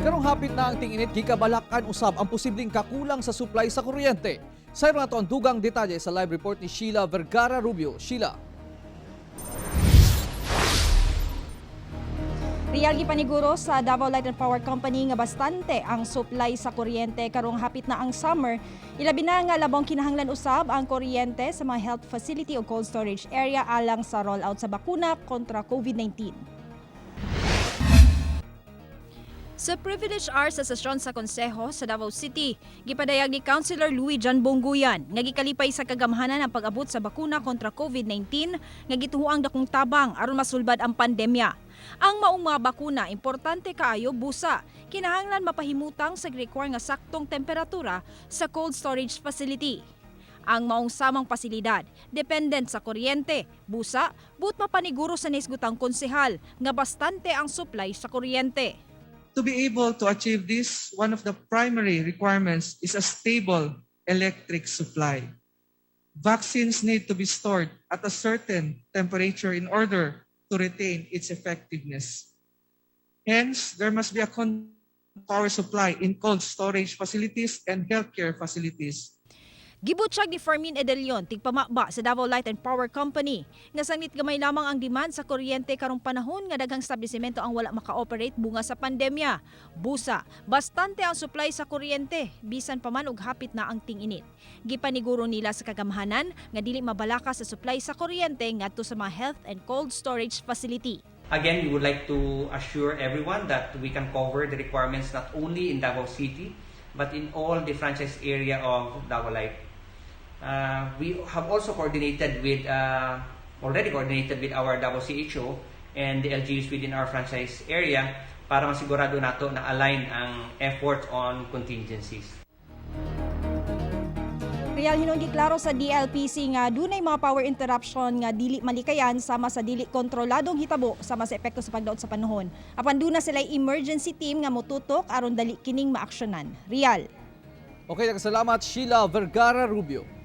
Karong hapit na ang tinginit gikabalakan usab ang posibleng kakulang sa supply sa kuryente. Sayro na to ang dugang detalye sa live report ni Sheila Vergara Rubio. Sheila. Real gipaniguro sa Davao Light and Power Company nga bastante ang supply sa kuryente karong hapit na ang summer. Ilabi na nga labong kinahanglan usab ang kuryente sa mga health facility o cold storage area alang sa rollout sa bakuna kontra COVID-19. Sa privileged hour sa sesyon sa Konseho sa Davao City, gipadayag ni Councilor Louis John Bongguyan nga gikalipay sa kagamhanan ang pag-abot sa bakuna kontra COVID-19 nga gituhuang dakong tabang aron masulbad ang pandemya. Ang maong mga bakuna importante kaayo busa, kinahanglan mapahimutang sa require nga saktong temperatura sa cold storage facility. Ang maong samang pasilidad, dependent sa kuryente, busa, but mapaniguro sa nisgutang konsehal nga bastante ang supply sa kuryente. To be able to achieve this, one of the primary requirements is a stable electric supply. Vaccines need to be stored at a certain temperature in order to retain its effectiveness. Hence, there must be a power supply in cold storage facilities and healthcare facilities. Gibutyag ni Fermin Edelion, tigpamaba sa Davao Light and Power Company, nga sanglit gamay lamang ang demand sa kuryente karong panahon nga daghang establishmento ang wala maka-operate bunga sa pandemya. Busa, bastante ang supply sa kuryente, bisan pa man og hapit na ang ting-init. Gipaniguro nila sa kagamhanan nga dili mabalaka sa supply sa kuryente ngadto sa mga health and cold storage facility. Again, we would like to assure everyone that we can cover the requirements not only in Davao City, but in all the franchise area of Davao Light. We have also already coordinated with our Davao CHO and the LGUs within our franchise area para masigurado nato na align ang effort on contingencies. Real hinong giklaro sa DLPC nga dunay mga power interruption nga dili malikayan sama sa dili kontroladong hitabo sama sa epekto sa pagdaot sa panahon. Apan duna sila emergency team nga motutok aron dali kining maaksyonan. Real. Okay, nagsalamat Sheila Vergara Rubio.